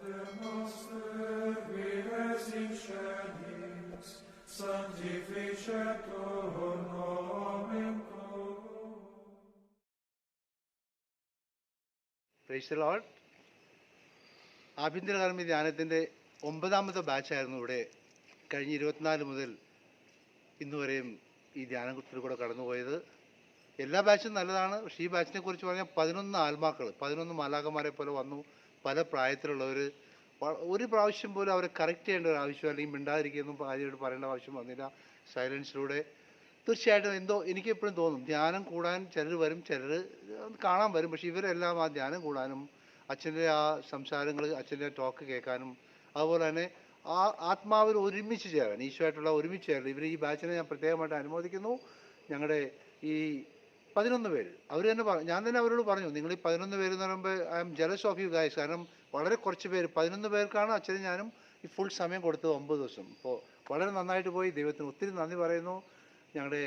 Pater noster, qui es in caelis, sanctificetur nomen tuum. Praise the lord. ആഭ്യന്തരകർമ്മി ധ്യാനത്തിൻ്റെ 9ാമത്തെ ബാച്ചായിരുന്നു ഇവിടെ കഴിഞ്ഞ 24 മുതൽ ഇന്ന് വരെയും ഈ ധ്യാനത്തിൽ കൂടെ കടന്നുപോയത്. എല്ലാ ബാച്ചും നല്ലതാണ്. പക്ഷേ ഈ ബാച്ചിനെ കുറിച്ച് പറഞ്ഞാൽ 11 ആത്മാക്കൾ, 11 മാലാഖമാരെ പോലെ വന്നു. പല പ്രായത്തിലുള്ളവർ. ഒരു പ്രാവശ്യം പോലും അവരെ കറക്റ്റ് ചെയ്യേണ്ട ഒരു ആവശ്യം, അല്ലെങ്കിൽ മിണ്ടാതിരിക്കുന്നു ഭാര്യയോട് പറയേണ്ട ആവശ്യം വന്നില്ല. സൈലൻസിലൂടെ തീർച്ചയായിട്ടും എന്തോ എനിക്കെപ്പോഴും തോന്നും, ധ്യാനം കൂടാൻ ചിലർ വരും, ചിലർ കാണാൻ വരും. പക്ഷെ ഇവരെല്ലാം ആ ധ്യാനം കൂടാനും അച്ഛൻ്റെ ആ സംസാരങ്ങൾ, അച്ഛൻ്റെ ടോക്ക് കേൾക്കാനും, അതുപോലെ തന്നെ ആ ആത്മാവിൽ ഒരുമിച്ച് ചേരാൻ, ഈശോയായിട്ടുള്ള ഒരുമിച്ച് ചേരാൻ ഇവർ ഈ ബാച്ചിനെ ഞാൻ പ്രത്യേകമായിട്ട് അനുമോദിക്കുന്നു. ഞങ്ങളുടെ ഈ 11 പേര് അവർ തന്നെ ഞാൻ തന്നെ അവരോട് പറഞ്ഞു, നിങ്ങൾ ഈ 11 പേര് എന്ന് പറയുമ്പോൾ I M jealous of you guys. കാരണം വളരെ കുറച്ച് പേര്, 11 പേർക്കാണ് അച്ഛനും ഞാനും ഈ ഫുൾ സമയം കൊടുത്തത് 9 ദിവസം. അപ്പോൾ വളരെ നന്നായിട്ട് പോയി. ദൈവത്തിന് ഒത്തിരി നന്ദി പറയുന്നു. ഞങ്ങളുടെ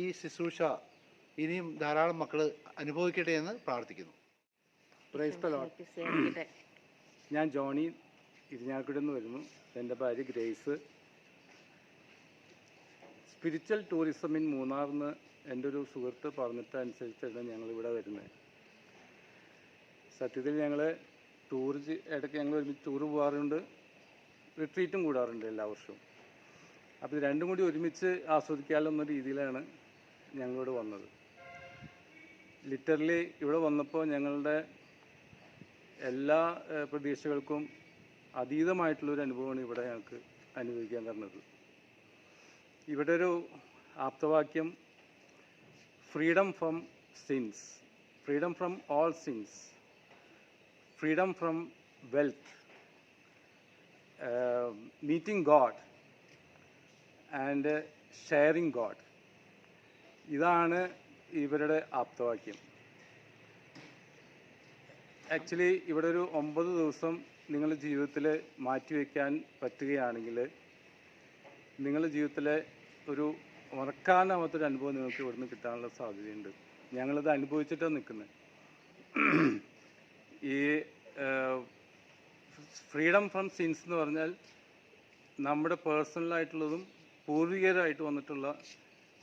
ഈ ശുശ്രൂഷ ഇനിയും ധാരാളം മക്കൾ അനുഭവിക്കട്ടെ എന്ന് പ്രാർത്ഥിക്കുന്നു. Price the Lord. ഞാൻ ജോണി ഇരിഞ്ഞാൽക്കുടിയിൽ നിന്ന് വരുന്നു. എൻ്റെ ഭാര്യ ഗ്രേസ്. സ്പിരിച്വൽ ടൂറിസം ഇൻ മൂന്നാറിന്ന് എൻ്റെ ഒരു സുഹൃത്ത് പറഞ്ഞിട്ടനുസരിച്ചാണ് ഞങ്ങളിവിടെ വരുന്നത്. സത്യത്തിൽ ഞങ്ങൾ ഇടയ്ക്ക് ഞങ്ങൾ ഒരുമിച്ച് ടൂർ പോകാറുണ്ട്, റിട്രീറ്റും കൂടാറുണ്ട് എല്ലാ വർഷവും. അപ്പോൾ ഇത് രണ്ടും കൂടി ഒരുമിച്ച് ആസ്വദിക്കാമല്ലോ എന്ന രീതിയിലാണ് ഞങ്ങളിവിടെ വന്നത്. ലിറ്ററലി ഇവിടെ വന്നപ്പോൾ ഞങ്ങളുടെ എല്ലാ പ്രതീക്ഷകൾക്കും അതീതമായിട്ടുള്ളൊരു അനുഭവമാണ് ഇവിടെ ഞങ്ങൾക്ക് അനുഭവിക്കാൻ തരുന്നത്. ഇവിടെ ഒരു ആപ്തവാക്യം, freedom from sins, freedom from all sins, freedom from wealth, meeting God and sharing God. ഇതാണ് ഇവരുടെ ആപ്തവാക്യം. ആക്ച്വലി ഇവിടെ ഒരു 9 ദിവസം നിങ്ങളുടെ ജീവിതത്തിൽ മാറ്റിവെക്കാൻ പറ്റുകയാണെങ്കിൽ നിങ്ങളുടെ ജീവിതത്തിലെ ഒരു മറക്കാനാവാത്തൊരു അനുഭവം നിങ്ങൾക്ക് ഇവിടുന്ന് കിട്ടാനുള്ള സാധ്യതയുണ്ട്. ഞങ്ങളിത് അനുഭവിച്ചിട്ടാണ് നിൽക്കുന്നത്. ഈ ഫ്രീഡം ഫ്രം സിൻസ് എന്ന് പറഞ്ഞാൽ നമ്മുടെ പേഴ്സണലായിട്ടുള്ളതും പൂർവികരായിട്ട് വന്നിട്ടുള്ള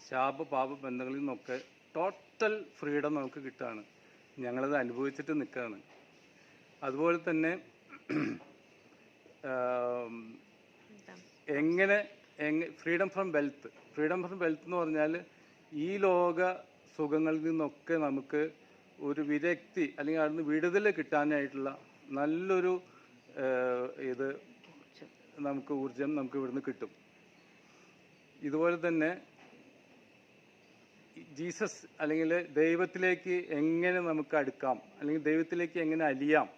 ശാപ പാപ ബന്ധങ്ങളിൽ നിന്നൊക്കെ ടോട്ടൽ ഫ്രീഡം നമുക്ക് കിട്ടുകയാണ്. ഞങ്ങളത് അനുഭവിച്ചിട്ട് നിൽക്കുകയാണ്. അതുപോലെ തന്നെ freedom from wealth, freedom from wealth എന്ന് പറഞ്ഞാൽ ഈ ലോക സുഖങ്ങളിൽ നിന്നൊക്കെ നമുക്ക് ഒരു വിരക്തി അല്ലെങ്കിൽ അതിന് വിടുതൽ കിട്ടാനായിട്ടുള്ള നല്ലൊരു ഊർജം നമുക്ക് ഇവിടുന്ന് കിട്ടും. ഇതുപോലെ തന്നെ ജീസസ് അല്ലെങ്കിൽ ദൈവത്തിലേക്ക് എങ്ങനെ നമുക്ക് അടുക്കാം, അല്ലെങ്കിൽ ദൈവത്തിലേക്ക് എങ്ങനെ അലിയാം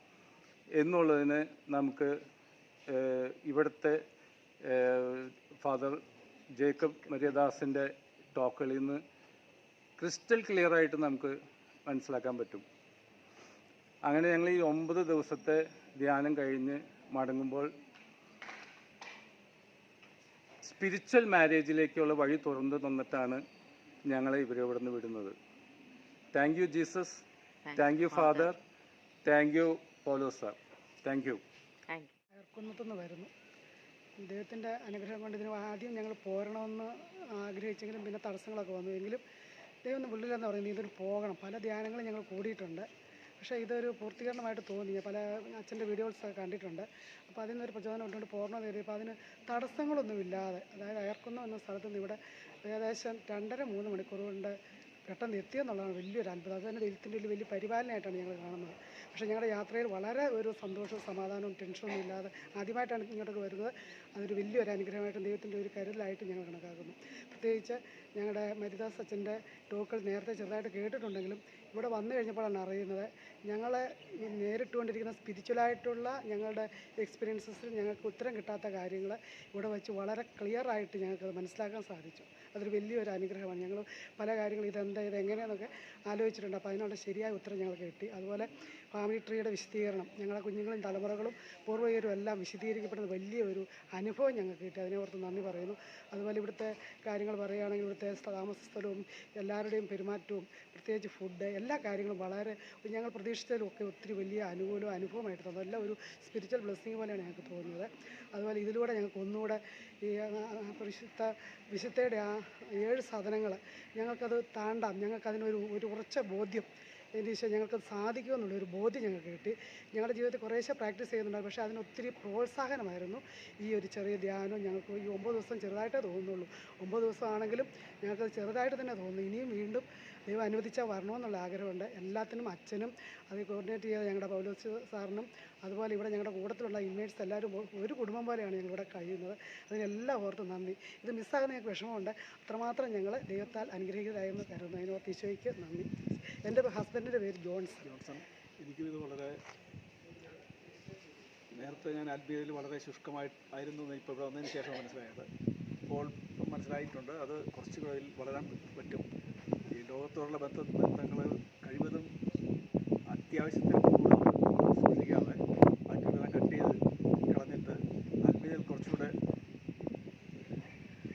എന്നുള്ളതിന് നമുക്ക് ഇവിടുത്തെ ഫാദർ ജേക്കബ് മരിയദാസിൻ്റെ ടോക്കുകളിൽ നിന്ന് ക്രിസ്റ്റൽ ക്ലിയറായിട്ട് നമുക്ക് മനസ്സിലാക്കാൻ പറ്റും. അങ്ങനെ ഞങ്ങൾ ഈ 9 ദിവസത്തെ ധ്യാനം കഴിഞ്ഞ് മടങ്ങുമ്പോൾ സ്പിരിച്വൽ മാരേജിലേക്കുള്ള വഴി തുറന്നു തന്നിട്ടാണ് ഞങ്ങളെ ഇവരെ ഇവിടെ നിന്ന് വിടുന്നത്. Thank you Jesus, thank you father, thank you പോലോ സാർ, താങ്ക് യു. അയർക്കുന്നത്തുനിന്ന് വരുന്നു. ദൈവത്തിൻ്റെ അനുഗ്രഹം കൊണ്ട് ഇതിന് ആദ്യം ഞങ്ങൾ പോരണമെന്ന് ആഗ്രഹിച്ചെങ്കിലും പിന്നെ തടസ്സങ്ങളൊക്കെ വന്നു. എങ്കിലും ദൈവം ഒന്ന് വിളില്ലെന്ന് പറയുന്നത് ഇതൊരു പോകണം. പല ധ്യാനങ്ങളും ഞങ്ങൾ കൂടിയിട്ടുണ്ട്, പക്ഷേ ഇതൊരു പൂർത്തീകരണമായിട്ട് തോന്നി. പല അച്ഛൻ്റെ വീഡിയോസൊക്കെ കണ്ടിട്ടുണ്ട്. അപ്പോൾ അതിൽ നിന്നൊരു പ്രചോദനം ഇട്ടുകൊണ്ട് പോകണമെന്ന് കരുതി. അപ്പോൾ അതിന് തടസ്സങ്ങളൊന്നുമില്ലാതെ, അതായത് അയർക്കുന്നം എന്ന സ്ഥലത്ത് നിന്ന് ഇവിടെ ഏകദേശം 2.5-3 മണിക്കൂർ കൊണ്ട് പെട്ടെന്ന് എത്തിയെന്നുള്ളതാണ് വലിയൊരു അത്ഭുതം. അത് തന്നെ ദൈവത്തിൻ്റെ ഒരു വലിയ പരിപാലനമായിട്ടാണ് ഞങ്ങൾ കാണുന്നത്. പക്ഷേ ഞങ്ങളുടെ യാത്രയിൽ വളരെ ഒരു സന്തോഷവും സമാധാനവും ടെൻഷനൊന്നും ഇല്ലാതെ ആദ്യമായിട്ടാണ് ഇങ്ങോട്ടൊക്കെ വരുന്നത്. അതൊരു വലിയൊരു അനുഗ്രഹമായിട്ടും ദൈവത്തിൻ്റെ ഒരു കരുതലായിട്ട് ഞങ്ങൾ കണക്കാക്കുന്നു. പ്രത്യേകിച്ച് ഞങ്ങളുടെ മരിദാസ് അച്ഛൻ്റെ ടോക്കുകൾ നേരത്തെ ചെറുതായിട്ട് കേട്ടിട്ടുണ്ടെങ്കിലും ഇവിടെ വന്നു കഴിഞ്ഞപ്പോഴാണ് അറിയുന്നത് ഞങ്ങളെ നേരിട്ടുകൊണ്ടിരിക്കുന്ന സ്പിരിച്വലായിട്ടുള്ള ഞങ്ങളുടെ എക്സ്പീരിയൻസസിൽ ഞങ്ങൾക്ക് ഉത്തരം കിട്ടാത്ത കാര്യങ്ങൾ ഇവിടെ വെച്ച് വളരെ ക്ലിയറായിട്ട് ഞങ്ങൾക്ക് മനസ്സിലാക്കാൻ സാധിച്ചു. അതൊരു വലിയൊരു അനുഗ്രഹമാണ്. ഞങ്ങൾ പല കാര്യങ്ങളും ഇതെങ്ങനെയാണെന്നൊക്കെ ആലോചിച്ചിട്ടുണ്ട്. അപ്പോൾ അതിനുള്ള ശരിയായ ഉത്തരം ഞങ്ങൾക്ക് കിട്ടി. അതുപോലെ ഫാമിലി ട്രീയുടെ വിശദീകരണം ഞങ്ങളെ കുഞ്ഞുങ്ങളും തലമുറകളും പൂർവ്വജരും എല്ലാം വിശദീകരിക്കപ്പെടുന്ന വലിയൊരു അനുഭവം ഞങ്ങൾക്ക് കിട്ടി. അതിനെ ഓർത്ത് നന്ദി പറയുന്നു. അതുപോലെ ഇവിടുത്തെ കാര്യങ്ങൾ പറയുകയാണെങ്കിൽ ഇവിടുത്തെ താമസ സ്ഥലവും എല്ലാവരുടെയും പെരുമാറ്റവും പ്രത്യേകിച്ച് ഫുഡ് എല്ലാ കാര്യങ്ങളും വളരെ ഞങ്ങൾ പ്രതീക്ഷിച്ചതിലൊക്കെ ഒത്തിരി വലിയ അനുഭവമായിട്ട് തന്നു. എല്ലാം ഒരു സ്പിരിച്വൽ ബ്ലെസ്സിങ് പോലെയാണ് ഞങ്ങൾക്ക് തോന്നിയത്. അതുപോലെ ഇതിലൂടെ ഞങ്ങൾക്ക് ഒന്നുകൂടെ ഈ വിശുദ്ധയുടെ ആ 7 സദനങ്ങൾ ഞങ്ങൾക്കത് താണ്ടാം, ഞങ്ങൾക്കതിനൊരു ഉറച്ച ബോധ്യം എൻ്റെ ഈശോ ഞങ്ങൾക്ക് സാധിക്കുമെന്നുള്ളൊരു ബോധ്യം ഞങ്ങൾക്ക് കിട്ടി. ഞങ്ങളുടെ ജീവിതത്തിൽ കുറേശ്ശെ പ്രാക്ടീസ് ചെയ്യുന്നുണ്ടായിരുന്നു. പക്ഷേ അതിനൊത്തിരി പ്രോത്സാഹനമായിരുന്നു ഈ ഒരു ചെറിയ ധ്യാനം. ഞങ്ങൾക്ക് ഈ 9 ദിവസം ചെറുതായിട്ടേ തോന്നുന്നുള്ളൂ. 9 ദിവസമാണെങ്കിലും ഞങ്ങൾക്ക് ചെറുതായിട്ട് തന്നെ തോന്നുന്നു. ഇനിയും വീണ്ടും ദൈവം അനുവദിച്ചാൽ വരണമെന്നുള്ള ആഗ്രഹമുണ്ട്. എല്ലാത്തിനും അച്ഛനും അത് കോർഡിനേറ്റ് ചെയ്ത ഞങ്ങളുടെ പൗലോസ് സാറിനും അതുപോലെ ഇവിടെ ഞങ്ങളുടെ കൂട്ടത്തിലുള്ള ഇൻമേറ്റ്സ് എല്ലാവരും ഒരു കുടുംബം പോലെയാണ് ഞങ്ങളിവിടെ കഴിയുന്നത്. അതിനെല്ലാം ഓർത്ത് നന്ദി. ഇത് മിസ്സാകുന്ന ഞങ്ങൾക്ക് വിഷമമുണ്ട്. അത്രമാത്രം ഞങ്ങൾ ദൈവത്താൽ അനുഗ്രഹീതരായെന്ന് കരുതുന്നു. അതിനോർത്ത് ഈശോയ്ക്ക് നന്ദി. എൻ്റെ ഹസ്ബൻഡിൻ്റെ പേര് ജോൺസൺ. എനിക്കും ഇത് വളരെ നേരത്തെ ഞാൻ ആത്മീയതയിൽ വളരെ ശുഷ്കമായിരുന്നു എന്ന് ഇപ്പോൾ ഇവിടെ വന്നതിന് ശേഷം മനസ്സിലായത്. ഇപ്പോൾ മനസ്സിലായിട്ടുണ്ട് അത് കുറച്ചുകൂടെ അതിൽ വളരാൻ പറ്റും. ഈ ലോകത്തോടുള്ള ബന്ധങ്ങൾ കഴിവതും അത്യാവശ്യത്തിന് കൂടുതൽ സൂക്ഷിക്കാതെ മറ്റൊരെല്ലാം കട്ട് ചെയ്ത് കളഞ്ഞിട്ട് ആത്മീയതയിൽ കുറച്ചുകൂടെ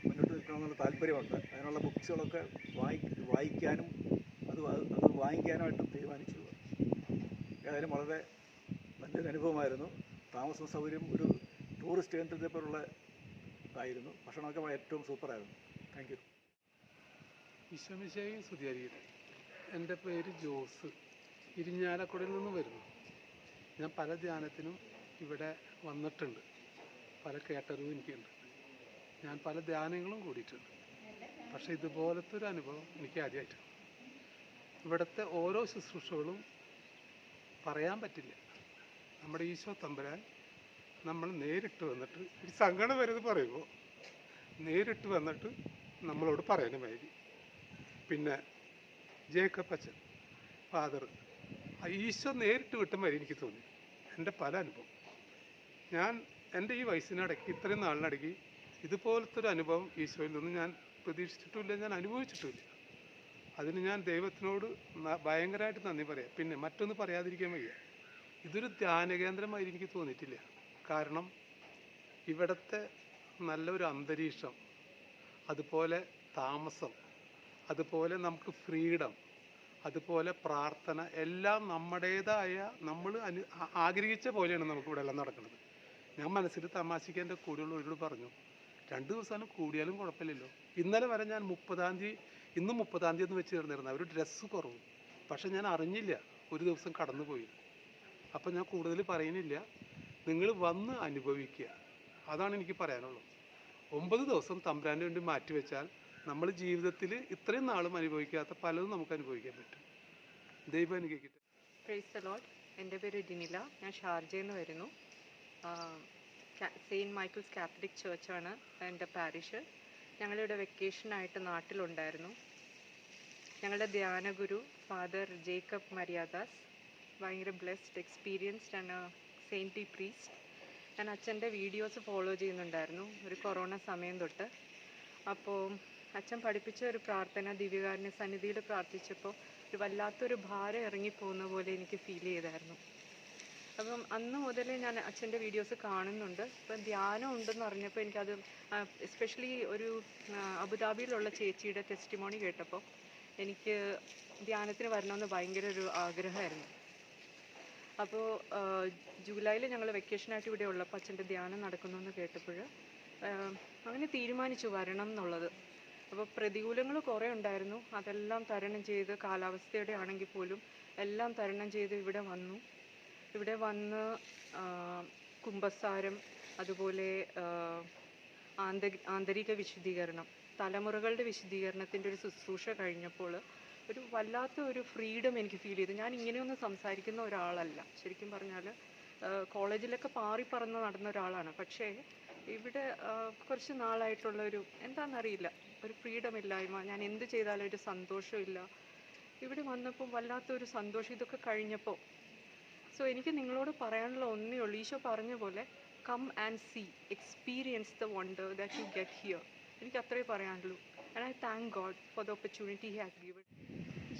മുന്നോട്ട് നിൽക്കണമെന്നുള്ള താല്പര്യമുണ്ട്. അതിനുള്ള ബുക്സുകളൊക്കെ വായിക്കാനും അത് വാങ്ങിക്കാനായിട്ടും തീരുമാനിച്ചു. ഏതായാലും വളരെ നല്ലൊരു അനുഭവമായിരുന്നു. താമസ സൗകര്യം ഒരു ടൂറിസ്റ്റ് കേന്ദ്രത്തെ പോലുള്ള ഇതായിരുന്നു. ഭക്ഷണമൊക്കെ ഏറ്റവും സൂപ്പറായിരുന്നു. Thank you. ഈശോമിശിഹായെ സ്തുതിയായിരിക്കട്ടെ. എൻ്റെ പേര് ജോസ്, ഇരിഞ്ഞാലക്കുടയിൽ നിന്ന് വരുന്നു. ഞാൻ പല ധ്യാനത്തിനും ഇവിടെ വന്നിട്ടുണ്ട്. പല കേട്ടറിവും എനിക്കുണ്ട്. ഞാൻ പല ധ്യാനങ്ങളും കൂടിയിട്ടുണ്ട്. പക്ഷേ ഇതുപോലത്തെ ഒരു അനുഭവം എനിക്ക് ആദ്യമായിട്ടാണ്. ഇവിടുത്തെ ഓരോ ശുശ്രൂഷകളും പറയാൻ പറ്റില്ല. നമ്മുടെ ഈശോ തമ്പുരാൻ നമ്മൾ നേരിട്ട് വന്നിട്ട് ഒരു സങ്കടം വരുന്നത് പറയുമ്പോൾ നേരിട്ട് വന്നിട്ട് നമ്മളോട് പറയാനുമായിരി. പിന്നെ ജേക്കബ് അച്ഛൻ ഫാദർ ഈശോ നേരിട്ട് വിട്ട മാതിരി എനിക്ക് തോന്നി. എൻ്റെ പല അനുഭവം ഞാൻ എൻ്റെ ഈ വയസ്സിനിടയ്ക്ക് ഇത്രയും നാളിനിടയ്ക്ക് ഇതുപോലത്തെ ഒരു അനുഭവം ഈശോയിൽ നിന്ന് ഞാൻ പ്രതീക്ഷിച്ചിട്ടുമില്ല, ഞാൻ അനുഭവിച്ചിട്ടുമില്ല. അതിന് ഞാൻ ദൈവത്തിനോട് ഭയങ്കരമായിട്ട് നന്ദി പറയാം. പിന്നെ മറ്റൊന്ന് പറയാതിരിക്കാൻ വയ്യ, ഇതൊരു ധ്യാനകേന്ദ്രമായി എനിക്ക് തോന്നിയിട്ടില്ല. കാരണം ഇവിടുത്തെ നല്ലൊരു അന്തരീക്ഷം, അതുപോലെ താമസം, അതുപോലെ നമുക്ക് ഫ്രീഡം, അതുപോലെ പ്രാർത്ഥന എല്ലാം നമ്മുടേതായ നമ്മൾ ആഗ്രഹിച്ച പോലെയാണ് നമുക്ക് ഇവിടെ എല്ലാം നടക്കുന്നത്. ഞാൻ മനസ്സിൽ തമാശയ്ക്ക് എൻ്റെ കൂടെയുള്ളവരോട് പറഞ്ഞു, 2 ദിവസം കൂടിയാലും കുഴപ്പമില്ലല്ലോ. ഇന്നലെ വരെ ഞാൻ 30-ാം തീയതി ഇന്ന് 30-ാം തീയതി എന്ന് വെച്ച് ചേർന്നിരുന്നത് ഒരു ഡ്രസ്സ് കുറവ്. പക്ഷെ ഞാൻ അറിഞ്ഞില്ല ഒരു ദിവസം കടന്നു പോയി. അപ്പം ഞാൻ കൂടുതൽ പറയുന്നില്ല, നിങ്ങൾ വന്ന് അനുഭവിക്കുക, അതാണ് എനിക്ക് പറയാനുള്ളത്. 9 ദിവസം തമ്പുരാൻ്റെ വേണ്ടി മാറ്റിവെച്ചാൽ നമ്മൾ ജീവിതത്തിൽ ഇത്രയും നാളും അനുഭവിക്കാത്ത പലതും നമുക്ക് അനുഭവിക്കാൻ പറ്റും. ദൈവം അനുഗ്രഹിക്കട്ടെ. Praise the Lord. എൻ്റെ പേര് ഡിനില, ഞാൻ ഷാർജയിൽ നിന്ന് വരുന്നു. സെയിൻറ്റ് മൈക്കിൾസ് കാത്തലിക് ചേർച്ചാണ് എൻ്റെ പാരിഷ്. ഞങ്ങളിവിടെ വെക്കേഷനായിട്ട് നാട്ടിലുണ്ടായിരുന്നു. ഞങ്ങളുടെ ധ്യാനഗുരു ഫാദർ ജേക്കബ് മരിയാദാസ് ഭയങ്കര ബ്ലെസ്ഡ്, എക്സ്പീരിയൻസ്ഡ് ആൻഡ് സെയിൻറ്റ്ലി പ്രീസ്റ്റ്. ഞാൻ അച്ഛൻ്റെ വീഡിയോസ് ഫോളോ ചെയ്യുന്നുണ്ടായിരുന്നു ഒരു കൊറോണ സമയം തൊട്ട്. അപ്പോൾ അച്ഛൻ പഠിപ്പിച്ച ഒരു പ്രാർത്ഥന ദിവ്യകാരുണ്യ സന്നിധിയിൽ പ്രാർത്ഥിച്ചപ്പോൾ ഒരു വല്ലാത്തൊരു ഭാരം ഇറങ്ങിപ്പോകുന്ന പോലെ എനിക്ക് ഫീൽ ചെയ്തായിരുന്നു. അപ്പം അന്ന് മുതൽ ഞാൻ അച്ഛൻ്റെ വീഡിയോസ് കാണുന്നുണ്ട്. ഇപ്പം ധ്യാനം ഉണ്ടെന്ന് അറിഞ്ഞപ്പോൾ എനിക്കത് എസ്പെഷ്യലി ഒരു അബുദാബിയിലുള്ള ചേച്ചിയുടെ ടെസ്റ്റിമോണി കേട്ടപ്പോൾ എനിക്ക് ധ്യാനത്തിന് വരണമെന്ന് ഭയങ്കര ഒരു ആഗ്രഹമായിരുന്നു. അപ്പോൾ ജൂലൈയിൽ ഞങ്ങൾ വെക്കേഷനായിട്ട് ഇവിടെ ഉള്ളപ്പോൾ അച്ഛൻ്റെ ധ്യാനം നടക്കുന്നു കേട്ടപ്പോൾ അങ്ങനെ തീരുമാനിച്ചു വരണം എന്നുള്ളത്. അപ്പോൾ പ്രതികൂലങ്ങൾ കുറേ ഉണ്ടായിരുന്നു, അതെല്ലാം തരണം ചെയ്ത് കാലാവസ്ഥയുടെ ആണെങ്കിൽ പോലും എല്ലാം തരണം ചെയ്ത് ഇവിടെ വന്നു. ഇവിടെ വന്ന് കുമ്പസാരം, അതുപോലെ ആന്തരിക വിശുദ്ധീകരണം, തലമുറകളുടെ വിശുദ്ധീകരണത്തിൻ്റെ ഒരു ശുശ്രൂഷ കഴിഞ്ഞപ്പോൾ ഒരു വല്ലാത്ത ഒരു ഫ്രീഡം എനിക്ക് ഫീൽ ചെയ്തു. ഞാൻ ഇങ്ങനെയൊന്നും സംസാരിക്കുന്ന ഒരാളല്ല. ശരിക്കും പറഞ്ഞാൽ കോളേജിലൊക്കെ പാറിപ്പറന്ന് നടന്ന ഒരാളാണ്. പക്ഷേ ഇവിടെ കുറച്ച് നാളായിട്ടുള്ളൊരു എന്താണെന്നറിയില്ല, ഒരു ഫ്രീഡം ഇല്ലായ്മ, ഞാൻ എന്ത് ചെയ്താലും ഒരു സന്തോഷമില്ല. ഇവിടെ വന്നപ്പോൾ വല്ലാത്തൊരു സന്തോഷം ഇതൊക്കെ കഴിഞ്ഞപ്പോൾ. സോ എനിക്ക് നിങ്ങളോട് പറയാനുള്ള ഒന്നേ ഉള്ളൂ, ഈശോ പറഞ്ഞ പോലെ come and see, experience the wonder that you get here. എനിക്ക് അത്രേ പറയാനുള്ളൂ. And I thank God for the opportunity He has given.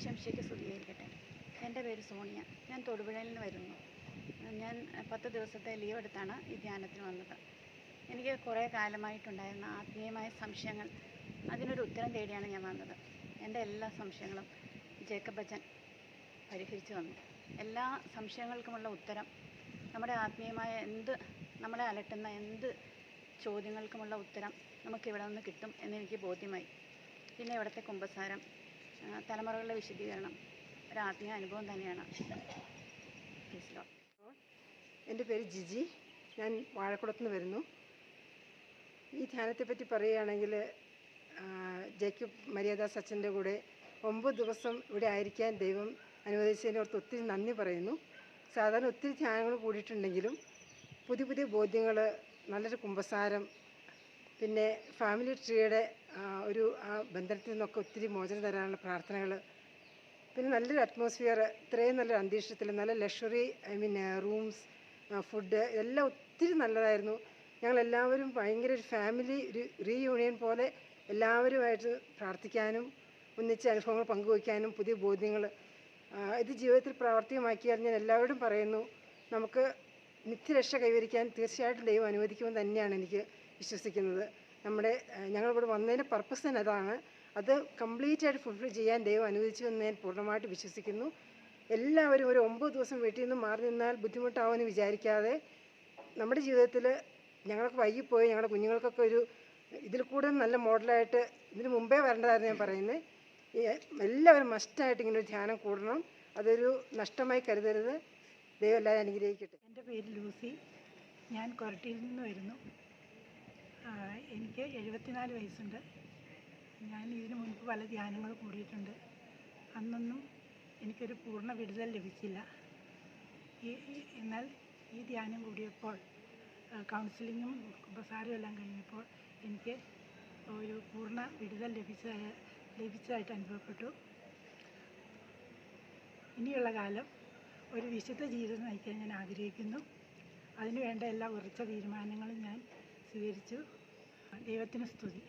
ശംശയ്ക്ക് സ്തുതിയായിരിക്കട്ടെ. എൻ്റെ പേര് സോണിയ. ഞാൻ തൊടുപുഴയിൽ നിന്ന് വരുന്നു. ഞാൻ 10 ദിവസത്തെ ലീവ് എടുത്താണ് ഈ ധ്യാനത്തിന് വന്നത്. എനിക്ക് കുറേ കാലമായിട്ടുണ്ടായിരുന്ന ആത്മീയമായ സംശയങ്ങൾ, അതിനൊരു ഉത്തരം തേടിയാണ് ഞാൻ വന്നത്. എൻ്റെ എല്ലാ സംശയങ്ങളും ജേക്കബ് അച്ഛൻ പരിഹരിച്ചു തന്നു. എല്ലാ സംശയങ്ങൾക്കുമുള്ള ഉത്തരം, നമ്മുടെ ആത്മീയമായ നമ്മളെ അലട്ടുന്ന എന്ത് ചോദ്യങ്ങൾക്കുമുള്ള ഉത്തരം നമുക്കിവിടെ നിന്ന് കിട്ടും എന്നെനിക്ക് ബോധ്യമായി. പിന്നെ ഇവിടുത്തെ കുമ്പസാരം, തലമുറകളുടെ വിശദീകരണം ഒരു ആത്മീയ അനുഭവം തന്നെയാണ്. എൻ്റെ പേര് ജിജി. ഞാൻ വാഴക്കുളത്തുനിന്ന് വരുന്നു. ഈ ധ്യാനത്തെപ്പറ്റി പറയുകയാണെങ്കിൽ ജേക്കബ് മരിയാദാസ് അച്ഛൻ്റെ കൂടെ 9 ദിവസം ഇവിടെ ആയിരിക്കാൻ ദൈവം അനുവദിച്ചതിനോർത്ത് ഒത്തിരി നന്ദി പറയുന്നു. സാധാരണ ഒത്തിരി ധ്യാനങ്ങൾ കൂടിയിട്ടുണ്ടെങ്കിലും പുതിയ പുതിയ ബോധ്യങ്ങൾ, നല്ലൊരു കുമ്പസാരം, പിന്നെ ഫാമിലി ട്രീയുടെ ആ ബന്ധനത്തിൽ നിന്നൊക്കെ ഒത്തിരി മോചനം തരാനുള്ള പ്രാർത്ഥനകൾ, പിന്നെ നല്ലൊരു അറ്റ്മോസ്ഫിയർ, ഇത്രയും നല്ലൊരു അന്തരീക്ഷത്തിൽ നല്ല ലക്ഷറി റൂംസ്, ഫുഡ് എല്ലാം ഒത്തിരി നല്ലതായിരുന്നു. ഞങ്ങളെല്ലാവരും ഭയങ്കര ഒരു ഫാമിലി, ഒരു റീയൂണിയൻ പോലെ എല്ലാവരുമായിട്ട് പ്രാർത്ഥിക്കാനും ഒന്നിച്ച് അനുഭവങ്ങൾ പങ്കുവയ്ക്കാനും പുതിയ ബോധ്യങ്ങൾ ഇത് ജീവിതത്തിൽ പ്രാവർത്തികമാക്കിയാൽ ഞാൻ എല്ലാവരോടും പറയുന്നു, നമുക്ക് നിത്യരക്ഷ കൈവരിക്കാൻ തീർച്ചയായിട്ടും ദൈവം അനുവദിക്കുമെന്ന് തന്നെയാണ് എനിക്ക് വിശ്വസിക്കുന്നത്. ഞങ്ങളിവിടെ വന്നതിൻ്റെ പർപ്പസ് തന്നെ അതാണ്. അത് കംപ്ലീറ്റ് ആയിട്ട് ഫുൾഫിൽ ചെയ്യാൻ ദൈവം അനുവദിച്ചു എന്ന് ഞാൻ പൂർണ്ണമായിട്ട് വിശ്വസിക്കുന്നു. എല്ലാവരും ഒരു 9 ദിവസം വീട്ടിൽ നിന്ന് മാറി നിന്നാൽ ബുദ്ധിമുട്ടാവുമെന്ന് വിചാരിക്കാതെ, നമ്മുടെ ജീവിതത്തിൽ ഞങ്ങൾക്ക് വൈകിപ്പോയി ഞങ്ങളുടെ കുഞ്ഞുങ്ങൾക്കൊക്കെ ഇതിൽ കൂടുതൽ നല്ല മോഡലായിട്ട് ഇതിന് മുമ്പേ വരേണ്ടതായിരുന്നു ഞാൻ പറയുന്നത്. എല്ലാവരും മസ്റ്റായിട്ട് ഇങ്ങനെ ഒരു ധ്യാനം കൂടണം. അതൊരു നഷ്ടമായി കരുതരുത്. ദൈവം എല്ലാവരും അനുഗ്രഹിക്കട്ടെ. എൻ്റെ പേര് ലൂസി. ഞാൻ കൊരട്ടിയിൽ നിന്ന് വരുന്നു. എനിക്ക് 74 വയസ്സുണ്ട്. ഞാൻ ഇതിനു മുൻപ് പല ധ്യാനങ്ങൾ കൂടിയിട്ടുണ്ട്. അന്നൊന്നും എനിക്കൊരു പൂർണ്ണ വിടുതൽ ലഭിച്ചില്ല. എന്നാൽ ഈ ധ്യാനം കൂടിയപ്പോൾ, കൗൺസിലിങ്ങും ഉപസാരവും എല്ലാം കഴിഞ്ഞപ്പോൾ എനിക്ക് ഒരു പൂർണ്ണ വിടുതൽ ലഭിച്ചതായിട്ട് അനുഭവപ്പെട്ടു. ഇനിയുള്ള കാലം ഒരു വിശുദ്ധ ജീവിതം നയിക്കാൻ ഞാൻ ആഗ്രഹിക്കുന്നു. അതിനുവേണ്ട എല്ലാ ഉറച്ച തീരുമാനങ്ങളും ഞാൻ സ്വീകരിച്ചു. ദൈവത്തിന് സ്തുതി.